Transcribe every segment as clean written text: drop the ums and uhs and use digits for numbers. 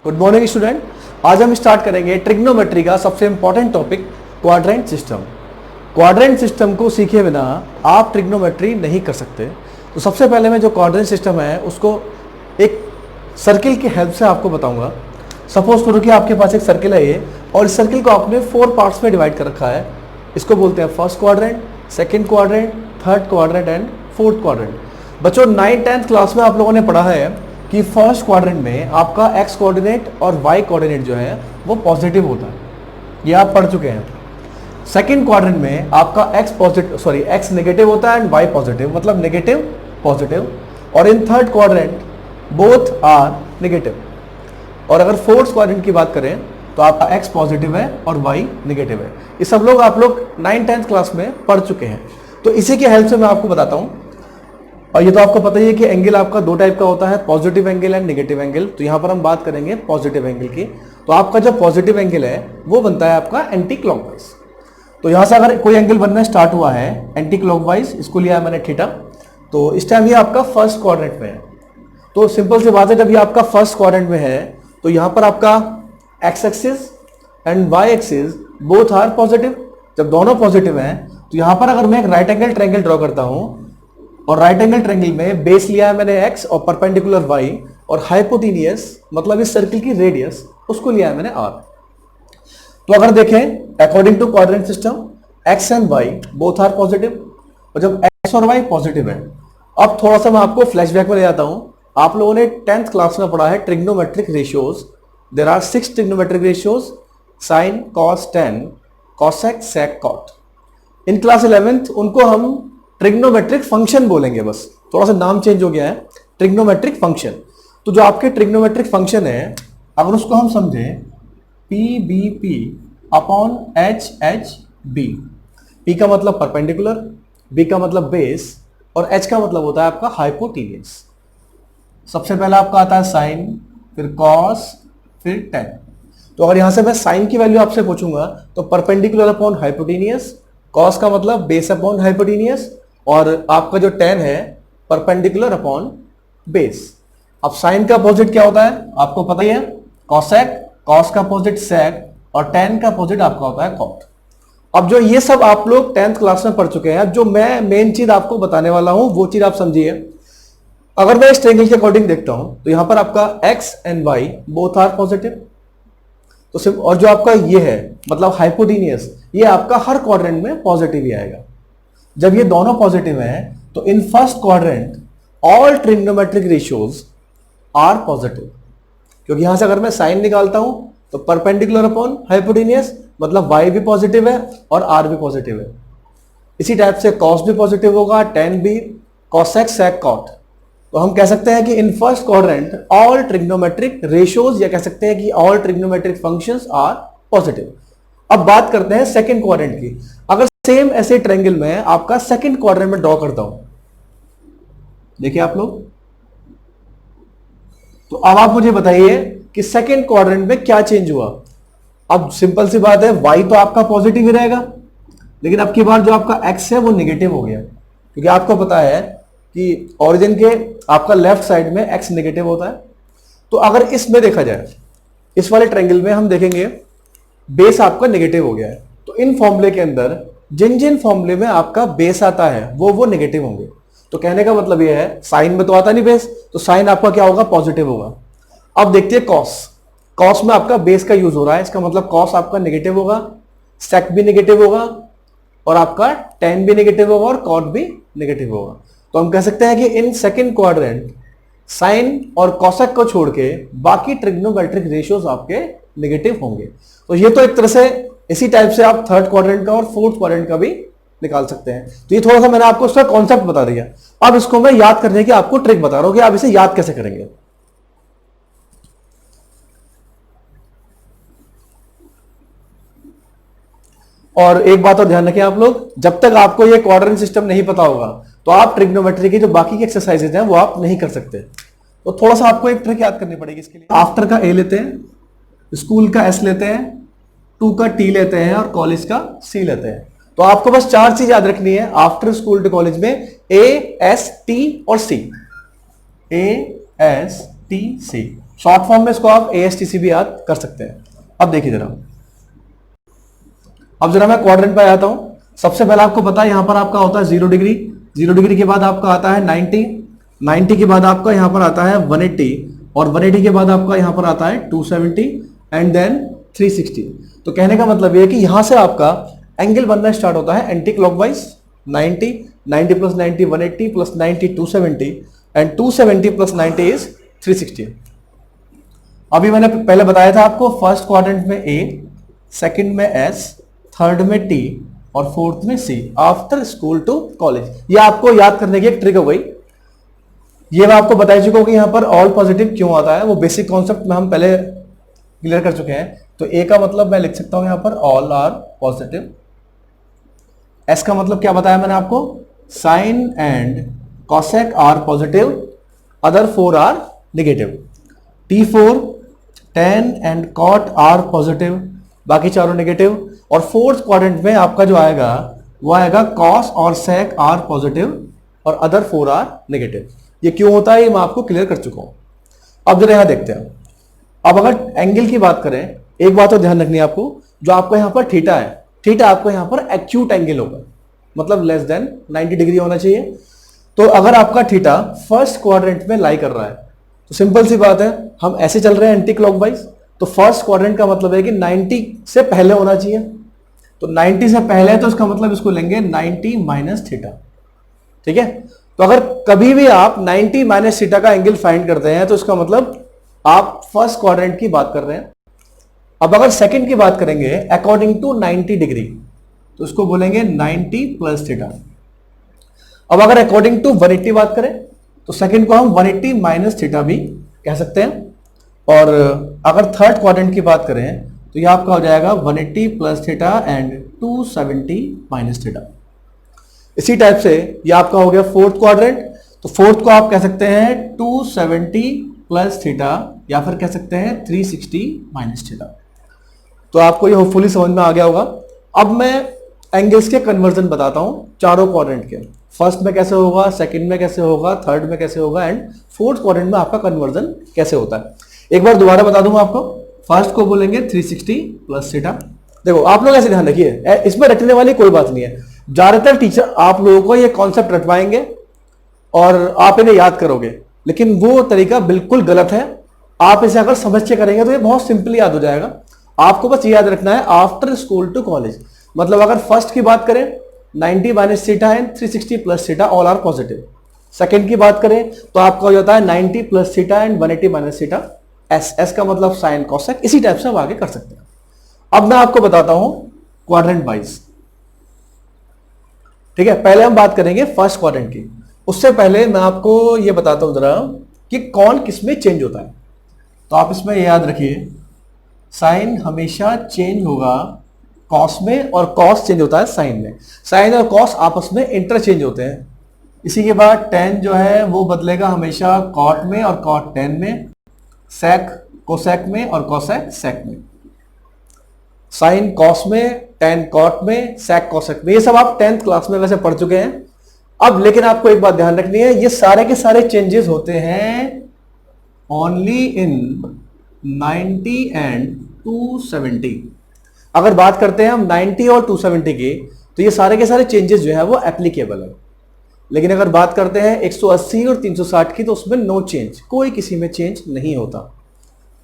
Good morning student. आज हम start करेंगे ट्रिग्नोमेट्री का सबसे important topic quadrant system. Quadrant system को सीखे बिना आप ट्रिग्नोमेट्री नहीं कर सकते। तो सबसे पहले मैं जो क्वाड्रेंट सिस्टम है उसको एक सर्किल की हेल्प से आपको बताऊंगा। सपोज करो कि आपके पास एक सर्किल है ये, और इस सर्किल को आपने 4 पार्ट्स में डिवाइड कर रखा है। इसको बोलते हैं first quadrant, second quadrant, third quadrant and fourth quadrant. बच्चों 9th 10th क्लास में आप लोगों ने पढ़ा है कि फर्स्ट क्वाड्रेंट में आपका एक्स कोऑर्डिनेट और वाई कोऑर्डिनेट जो है वो पॉजिटिव होता है, ये आप पढ़ चुके हैं। सेकंड क्वाड्रेंट में आपका एक्स नेगेटिव होता है एंड वाई पॉजिटिव, मतलब नेगेटिव पॉजिटिव। और in third quadrant both are negative. और अगर फोर्थ क्वाड्रेंट की बात करें तो आपका एक्स पॉजिटिव है और वाई नेगेटिव है। ये सब लोग आप लोग 9th 10th क्लास में पढ़ चुके हैं। तो इसी के हेल्प से मैं आपको बताता हूं। और ये तो आपको पता ही है कि एंगल आपका 2 टाइप का होता है, positive angle and negative angle. तो यहां पर हम बात करेंगे पॉजिटिव एंगल की। तो आपका जो पॉजिटिव एंगल है वो बनता है आपका एंटी क्लॉकवाइज। तो यहां से अगर कोई एंगल बनना स्टार्ट हुआ है एंटी क्लॉकवाइज, इसको लिया है मैंने थीटा, तो इस टाइम ये आपका फर्स्ट क्वाड्रेंट में है। तो सिंपल सी बात है, जब ये आपका फर्स्ट क्वाड्रेंट में है तो यहां पर आपका x axis and y axis both are positive. जब दोनों पॉजिटिव हैं तो यहां पर अगर मैं एक राइट एंगल ट्रायंगल ड्रॉ करता हूं, और राइट एंगल ट्रायंगल में बेस लिया है मैंने x और परपेंडिकुलर y, और हाइपोटेनियस मतलब इस सर्किल की रेडियस उसको लिया है मैंने r। तो अगर देखें according to quadrant system x and y both are positive, और जब x और y पॉजिटिव है, अब थोड़ा सा मैं आपको फ्लैशबैक में ले जाता हूं। आप लोगों ने 10th क्लास में पढ़ा है trigonometric ratios. There are 6 trigonometric ratios, sine, cos, tan, cosec, sec, cot. In class 11th उनको हम ट्रिग्नोमेट्रिक फंक्शन बोलेंगे, बस थोड़ा सा नाम चेंज हो गया है, ट्रिग्नोमेट्रिक फंक्शन। तो जो आपके ट्रिग्नोमेट्रिक फंक्शन है, अगर उसको हम समझें P B P upon H H B. P का मतलब परपेंडिकुलर, बी का मतलब बेस, और एच का मतलब होता है आपका हाइपोटेनियस। सबसे पहला आपका आता है साइन, फिर कॉस, फिर टेन। तो अगर यहां से मैं साइन की वैल्यू आपसे पूछूंगा तो परपेंडिकुलर अपॉन हाइपोटेनियस, कॉस का मतलब बेस अपॉन हाइपोटेनियस, और आपका जो टेन है परपेंडिकुलर अपॉन बेस। अब साइन का अपोजिट क्या होता है आपको पता ही है, कॉसेक, कॉस का अपोजिट सेक, और टेन का अपोजिट आपका होता है कॉट। अब जो ये सब आप लोग 10th क्लास में पढ़ चुके हैं, अब जो मैं मेन चीज आपको बताने वाला हूं वो चीज आप समझिए। अगर मैं इस ट्रायंगल के अकॉर्डिंग देखता हूं तो यहां पर आपका x and y both are positive. तो सिर्फ, और जो आपका ये है मतलब हाइपोटेनियस, ये आपका हर क्वाड्रेंट में पॉजिटिव ही आएगा। जब ये दोनों पॉजिटिव हैं तो in first quadrant all trigonometric ratios are positive. क्योंकि यहां से अगर मैं साइन निकालता हूं तो परपेंडिकुलर अपॉन हाइपोटेनियस मतलब y भी पॉजिटिव है और r भी पॉजिटिव है। इसी टाइप से cos भी पॉजिटिव होगा, tan भी, cosec, sec, cot। तो हम कह सकते हैं कि in first quadrant all trigonometric ratios, या कह सकते हैं कि all trigonometric functions are positive. अब बात करते हैं सेकंड क्वाड्रेंट की। अगर सेम ऐसे ट्रायंगल में आपका सेकंड क्वाड्रेंट में ड्रॉ करता हूं, देखिए आप लोग, तो अब आप मुझे बताइए कि सेकंड क्वाड्रेंट में क्या चेंज हुआ। अब सिंपल सी बात है, y तो आपका पॉजिटिव ही रहेगा, लेकिन अब की बार जो आपका x है वो नेगेटिव हो गया। क्योंकि आपको पता है कि ओरिजिन के आपका लेफ्ट साइड में x नेगेटिव होता है। तो अगर इसमें देखा जाए, इस वाले ट्रायंगल में हम देखेंगे बेस आपका नेगेटिव हो गया है। तो इन फॉर्मूले के अंदर जिन जिन फॉर्मूले में आपका बेस आता है वो नेगेटिव होंगे। तो कहने का मतलब ये है, साइन में तो आता नहीं बेस, तो साइन आपका क्या होगा, पॉजिटिव होगा। अब देखते हैं कॉस। कॉस में आपका बेस का यूज हो रहा है, इसका मतलब कॉस आपका नेगेटिव होगा, सेक भी नेगेटिव होगा, और आपका टेन भी नेगेटिव होगा, और कॉट भी नेगेटिव होगा। तो हम कह सकते हैं कि इन सेकेंड क्वाड्रेंट साइन और कॉसेक को छोड़ के बाकी ट्रिग्नोमेट्रिक रेशियोज आपके नेगेटिव होंगे। तो ये तो एक तरह से इसी टाइप से आप थर्ड क्वाड्रेंट का और फोर्थ क्वाड्रेंट का भी निकाल सकते हैं। तो ये थोड़ा सा मैंने आपको उसका कॉन्सेप्ट बता दिया। अब इसको मैं याद करने की आपको ट्रिक बता रहा हूं कि आप इसे याद कैसे करेंगे। और एक बात और ध्यान रखें आप लोग, जब तक आपको ये क्वाड्रेंट सिस्टम नहीं पता होगा तो आप ट्रिग्नोमेट्री की जो बाकी की एक्सरसाइजेज हैं वो आप नहीं कर सकते। तो थोड़ा सा आपको एक ट्रिक याद करनी पड़ेगी इसके लिए। आफ्टर का ए लेते हैं, स्कूल का एस लेते हैं, टू का टी लेते हैं, और कॉलेज का सी लेते हैं। तो आपको बस 4 चीज याद रखनी है आफ्टर स्कूल टू कॉलेज में, ए, एस, टी और सी। ए, एस, टी, सी। शॉर्ट फॉर्म में इसको आप ASTC भी याद कर सकते हैं। अब देखिए जरा, अब जरा मैं क्वाड्रेंट पे आता हूं। सबसे पहले आपको पता है यहां पर आपका होता है 0 डिग्री, 0 डिग्री के बाद आपका आता है 90, 90 के बाद आपका यहां पर आता है 180, और 180 के बाद आपका यहां पर आता है 270 एंड देन 360। तो कहने का मतलब ये है कि यहां से आपका एंगल बनना स्टार्ट होता है anticlockwise. 90, 90 plus 90 180 plus 90 270 and 270 plus 90 is 360। अभी मैंने पहले बताया था आपको, फर्स्ट क्वाड्रेंट में A, सेकंड में S, थर्ड में T और फोर्थ में C, after school to college. ये आपको याद करने की एक ट्रिक हो गई। ये मैं आपको बता चुका हूं कि यहां पर ऑल पॉजिटिव क्यों आता है, वो बेसिक कॉन्सेप्ट में हम पहले क्लियर कर चुके हैं। तो A का मतलब मैं लिख सकता हूं यहां पर ऑल आर पॉजिटिव। S का मतलब क्या बताया मैंने आपको, sine and cosec are positive, other 4 are negative. T4 tan and cot are positive, बाकी चारों नेगेटिव। और फोर्थ क्वाड्रेंट में आपका जो आएगा वो आएगा cos और sec आर पॉजिटिव और अदर 4 आर नेगेटिव। ये क्यों होता है ये मैं आपको क्लियर कर चुका हूं। अब जरा यहां देखते हैं। अब अगर एंगल की बात करें, एक बात तो ध्यान रखनी है आपको, जो आपका यहां पर थीटा है, थीटा आपको यहां पर एक्यूट एंगल होगा, मतलब लेस देन 90 डिग्री होना चाहिए। तो अगर आपका थीटा फर्स्ट क्वाड्रेंट में लाई कर रहा है तो सिंपल सी बात है, हम ऐसे चल रहे हैं एंटी क्लॉकवाइज, तो फर्स्ट क्वाड्रेंट का मतलब है कि 90 से पहले होना चाहिए। तो 90 से पहले है तो इसका मतलब इसको लेंगे 90 माइनस थीटा। ठीक है, तो अगर कभी भी आप 90 माइनस थीटा का एंगल फाइंड करते हैं तो इसका मतलब आप फर्स्ट क्वाड्रेंट की बात कर रहे हैं। अब अगर सेकंड की बात करेंगे अकॉर्डिंग टू 90 डिग्री, तो इसको बोलेंगे 90 प्लस थीटा। अब अगर अकॉर्डिंग टू 180 बात करें तो सेकंड को हम 180 माइनस थीटा भी कह सकते हैं। और अगर थर्ड क्वाड्रेंट की बात करें तो यह आपका हो जाएगा 180 plus theta and 270 minus theta. इसी टाइप से ये आपका हो गया फोर्थ क्वाड्रेंट। तो फोर्थ को आप कह सकते हैं 270 प्लस थीटा या फिर कह सकते हैं 360 माइनस थीटा। तो आपको ये होपफुली समझ में आ गया होगा। अब मैं एंगल्स के कन्वर्जन बताता हूं चारों क्वाड्रेंट के। फर्स्ट में कैसे होगा, सेकंड में कैसे होगा, थर्ड में कैसे होगा एंड फोर्थ क्वाड्रेंट में आपका कन्वर्जन कैसे होता है। एक बार दोबारा बता दूंगा आपको। फर्स्ट को बोलेंगे 360 प्लस थीटा। देखो आप लोग ऐसे ध्यान रखिए, इसमें रटने वाली कोई बात नहीं है। ज्यादातर टीचर आप लोगों को ये कॉन्सेप्ट रटवाएंगे और आप इन्हें याद करोगे, लेकिन वो तरीका बिल्कुल गलत है। आप इसे अगर समझ के करेंगे तो ये बहुत सिंपली याद हो जाएगा। आपको बस ये याद रखना है आफ्टर स्कूल टू कॉलेज, मतलब अगर फर्स्ट की बात करें 90 minus theta and 360 plus theta all are positive. Second की बात करें तो आपका हो जाता है 90 plus theta and 180 minus theta. S का मतलब साइन कॉसेक। इसी टाइप से हम आगे कर सकते हैं। अब मैं आपको बताता हूं क्वाड्रेंट वाइज। ठीक है, पहले हम बात करेंगे फर्स्ट क्वाड्रेंट की। उससे पहले मैं आपको यह बताता हूं जरा कि कौन किसमें चेंज होता है। तो आप इसमें याद रखिए, साइन हमेशा चेंज होगा कॉस में और कॉस चेंज होता है साइन में। साइन और कॉस आपस में इंटरचेंज होते हैं। इसी के बाद टेन जो है वो बदलेगा हमेशा कॉट में और कॉट टेन में, सेक कोसेक में और कोसेक सेक में। साइन कॉस में, टेन कॉट में, सेक कोसेक में। ये सब आप 10th क्लास में वैसे पढ़ चुके हैं। अब लेकिन आपको एक बात ध्यान रखनी है, ये सारे के सारे चेंजेस होते हैं ओनली इन 90 एंड 270। अगर बात करते हैं हम 90 और 270 की, तो ये सारे के सारे चेंजेस जो है वो एप्लीकेबल है। लेकिन अगर बात करते हैं 180 और 360 की, तो उसमें नो चेंज, कोई किसी में चेंज नहीं होता।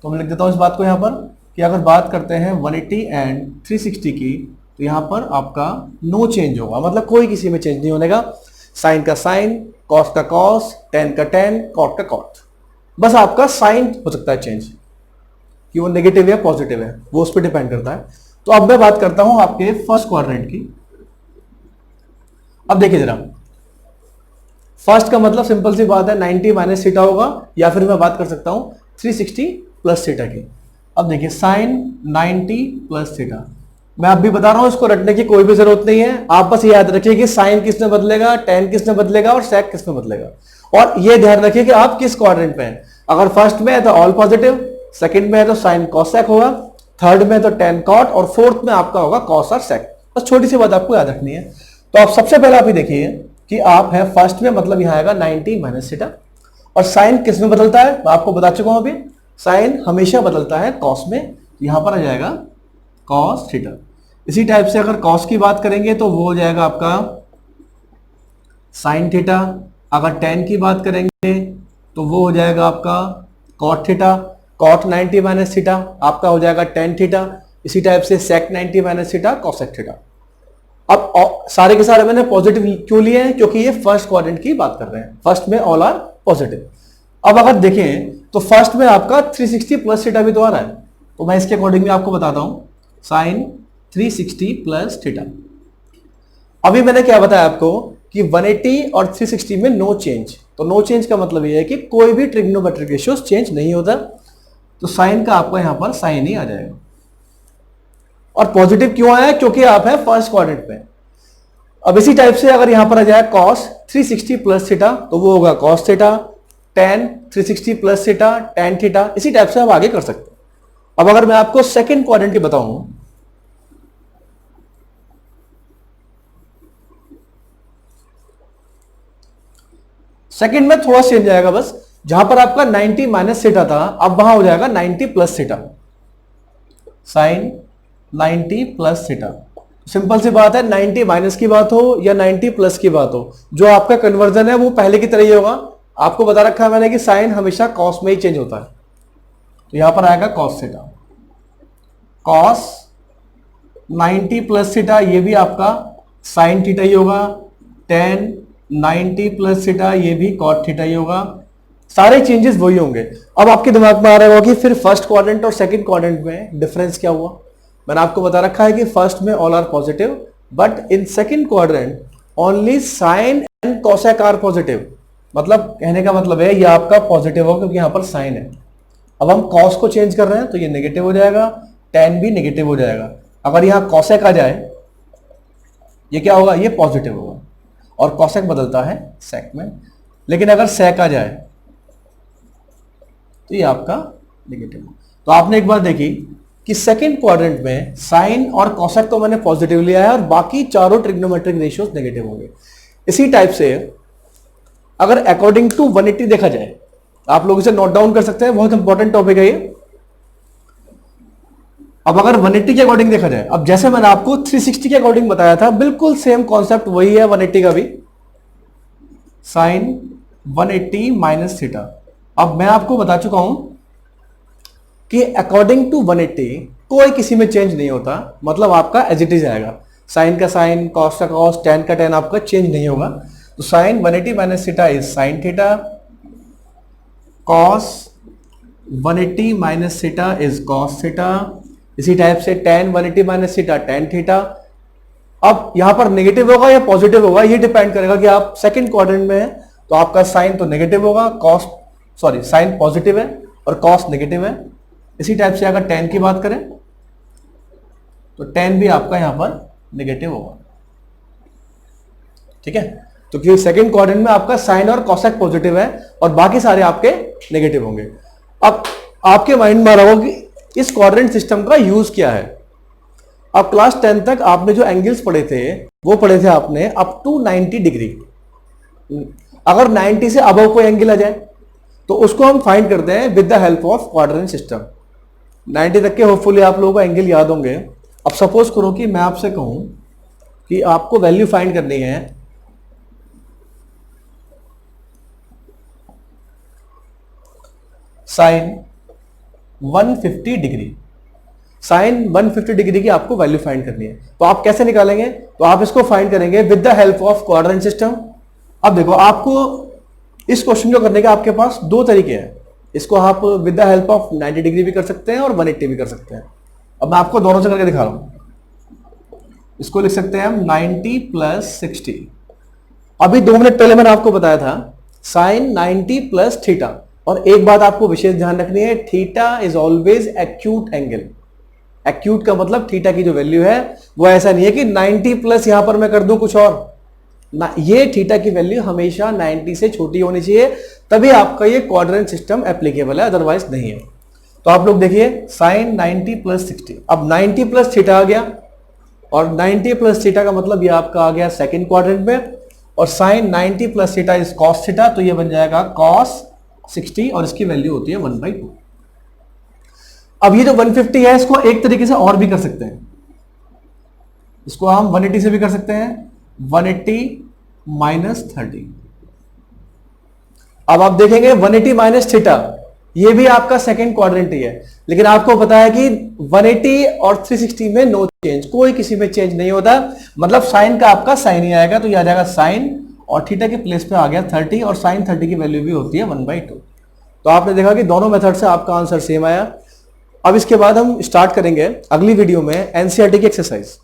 तो मैं लिख देता हूं इस बात को यहां पर कि अगर बात करते हैं 180 एंड 360 की, तो यहां पर आपका नो चेंज होगा, मतलब कोई किसी में चेंज नहीं होनेगा। साइन का साइन, कॉस का कॉस, टेन का टेन, कॉट का कॉट। बस आपका साइन हो सकता है चेंज, कि वो नेगेटिव या पॉजिटिव है, वो उस पर डिपेंड करता है। तो अब मैं बात करता हूं आपके फर्स्ट क्वाड्रेंट की। अब देखिए जरा, फर्स्ट का मतलब सिंपल सी बात है 90 माइनस थीटा होगा, या फिर मैं बात कर सकता हूं 360 प्लस थीटा की। अब देखिए साइन 90 प्लस थीटा, मैं अब भी बता रहा हूं, इसको रटने की कोई भी जरूरत नहीं है। आप बस ये याद रखिए कि साइन किसमें बदलेगा, टेन किसमें बदलेगा और सेक किसमें बदलेगा। और ये ध्यान रखिए कि आप किस क्वाड्रेंट में हैं। अगर फर्स्ट में है तो ऑल पॉजिटिव, सेकंड में है तो साइन कॉसेक होगा, थर्ड में तो टेन कॉट और फोर्थ में आपका होगा कॉस और सेक। बस छोटी सी बात आपको याद रखनी है। तो आप सबसे पहले आप ही देखिए कि आप है फर्स्ट में, मतलब यहां आएगा 90 माइनस थीटा। और साइन किस में बदलता है मैं आपको बता चुका हूं अभी, साइन हमेशा बदलता है कॉस में, यहां पर आ जाएगा कॉस थीटा। इसी टाइप से अगर कॉस की बात करेंगे तो वो हो जाएगा आपका साइन थीटा। अगर टेन की बात करेंगे तो वो हो जाएगा आपका cot theta. Cot 90 minus theta आपका हो जाएगा टेन थीटा। इसी टाइप से sec 90 minus theta cosec theta. अब सारे के सारे मैंने पॉजिटिव क्यों लिए हैं? क्योंकि ये फर्स्ट क्वाड्रेंट की बात कर रहे हैं, फर्स्ट में ऑल आर पॉजिटिव। अब अगर देखें तो फर्स्ट में आपका 360 प्लस थीटा भी तो आ रहा है, तो मैं इसके अकॉर्डिंग आपको बताता हूं साइन 360 प्लस थीटा। अभी मैंने क्या बताया आपको कि 180 और 360 में नो चेंज, तो नो चेंज का मतलब यह है कि कोई भी ट्रिग्नोमेट्रिक रेशियोज चेंज नहीं होता, तो साइन का आपको यहां पर साइन ही आ जाएगा। और पॉजिटिव क्यों आया? क्योंकि आप है फर्स्ट क्वाड्रेंट में। अब इसी टाइप से अगर यहां पर आ जाए कॉस 360 प्लस थीटा तो वो होगा cos theta, ten 360 plus theta tan theta. इसी टाइप से आप आगे कर सकते हैं। अब अगर मैं आपको सेकंड क्वाड्रेंट की बताऊं, सेकंड में थोड़ा चेंज आएगा बस, जहां पर आपका 90 माइनस थीटा था अब वहां हो जाएगा 90 plus theta, sine 90 plus theta. Simple सी बात है, 90 माइनस की बात हो या 90 प्लस की बात हो, जो आपका कन्वर्जन है वो पहले की तरह ही होगा। आपको बता रखा है मैंने कि साइन हमेशा कॉस में ही चेंज होता है, तो यहां पर आएगा cos theta. Cos 90 plus theta ये भी आपका साइन थीटा ही होगा, टेन 90 प्लस थीटा ये भी कॉट थीटा ही होगा। सारे चेंजेस वही होंगे। अब आपके दिमाग में आ रहा होगा कि फिर फर्स्ट क्वाड्रेंट और सेकंड क्वाड्रेंट में डिफरेंस क्या हुआ? मैंने आपको बता रखा है कि फर्स्ट में all are positive, but in second quadrant only sine and cosec are positive. मतलब कहने का मतलब है ये आपका पॉजिटिव होगा क्योंकि यहां पर साइन है। अब हम कॉस को चेंज कर रहे हैं तो ये नेगेटिव हो जाएगा, टेन भी नेगेटिव हो जाएगा। अगर यहां कॉसेक आ जाए ये क्या होगा? ये पॉजिटिव होगा, और कॉसेक बदलता है सेक में। लेकिन अगर सेक आ जाए तो ये आपका नेगेटिव हो। तो आपने एक बात देखी कि सेकंड क्वाड्रेंट में साइन और कॉसेक तो मैंने पॉजिटिव लिया है और बाकी चारों ट्रिग्नोमेट्रिक रेशियोज नेगेटिव होंगे। इसी टाइप से अगर अकॉर्डिंग टू 180 देखा जाए, आप लोग इसे नोट डाउन कर सकते हैं, बहुत इंपॉर्टेंट टॉपिक है ये। अब अगर 180 के अकॉर्डिंग देखा जाए, अब जैसे मैंने आपको 360 के अकॉर्डिंग बताया था, बिल्कुल सेम कॉन्सेप्ट वही है 180 का भी, साइन 180 माइनस थीटा। अब मैं आपको बता चुका हूं कि अकॉर्डिंग टू 180 कोई किसी में चेंज नहीं होता, मतलब आपका एज इट इज आएगा। साइन का साइन, कॉस का कॉस, टेन का टेन आपका चेंज नहीं होगा। तो sine 180 minus theta is sine theta, cos 180 minus theta is cos theta. इसी टाइप से tan 180 minus theta tan theta. अब यहां पर नेगेटिव होगा या पॉजिटिव होगा ये डिपेंड करेगा कि आप सेकंड क्वाड्रेंट में है, तो आपका साइन तो नेगेटिव होगा, कॉस सॉरी साइन पॉजिटिव है और कॉस नेगेटिव है। इसी टाइप से अगर टेन की बात करें तो टेन भी आपका यहां पर नेगेटिव होगा। ठीक है, तो क्योंकि सेकंड क्वाड्रेंट में आपका साइन और कॉसेक पॉजिटिव है और बाकी सारे आपके नेगेटिव होंगे। अब आपके माइंड में आ रहा होगा कि इस क्वाड्रेंट सिस्टम का यूज क्या है। अब क्लास 10 तक आपने जो एंगल्स पढ़े थे वो पढ़े थे आपने अप टू 90 डिग्री। अगर 90 से अबव कोई एंगल आ जाए तो उसको हम फाइंड करते हैं with the help of quadrant system. 90 तक के होपफुली आप लोगों को एंगल याद होंगे। अब सपोज करो कि मैं आपसे कहूं कि आपको वैल्यू फाइंड करनी है साइन 150 डिग्री, साइन 150 डिग्री की आपको वैल्यू फाइंड करनी है, तो आप कैसे निकालेंगे? तो आप इसको फाइंड करेंगे with the help of quadrant system. अब देखो, आपको इस क्वेश्चन को करने के आपके पास दो तरीके हैं। इसको आप with the help of 90 degree भी कर सकते हैं और 180 भी कर सकते हैं। अब मैं आपको दोनों से करके दिखा रहा हूं। इसको लिख सकते हैं हम 90 प्लस 60। अभी 2 मिनट पहले मैंने आपको बताया था साइन 90 प्लस थीटा। और एक बात आपको विशेष ध्यान रखनी है, theta is always acute angle. Acute का मतलब थीटा की जो वैल्यू है वो ऐसा नहीं है कि 90 प्लस यहां पर मैं कर दूं कुछ और ना, ये थीटा की वैल्यू हमेशा 90 से छोटी होनी चाहिए, तभी आपका ये क्वाड्रेंट सिस्टम एप्लीकेबल है, अदरवाइज नहीं है। तो आप लोग देखिए साइन 90 प्लस 60, अब 90 प्लस थीटा आ गया और 90 प्लस थीटा का मतलब ये आपका आ गया सेकंड क्वाड्रेंट में, और sine 90 plus theta is cos theta, तो ये बन जाएगा कॉस 60 और इसकी वैल्यू होती है 1/2। अब ये जो 150 है इसको एक तरीके से और भी कर सकते हैं, इसको हम 180 से भी कर सकते हैं, 180 माइनस 30। अब आप देखेंगे 180 माइनस थीटा, ये भी आपका सेकंड क्वाड्रेंट ही है, लेकिन आपको पता है कि 180 और 360 में नो चेंज, कोई किसी में चेंज नहीं होता, मतलब साइन का आपका साइन ही आएगा, तो ये आ जाएगा साइन और थीटा के प्लेस पे आ गया 30, और साइन 30 की वैल्यू भी होती है 1/2। तो आपने देखा कि दोनों मेथड से आपका आंसर सेम आया। अब इसके बाद हम स्टार्ट करेंगे अगली वीडियो में एनसीईआरटी की एक्सरसाइज।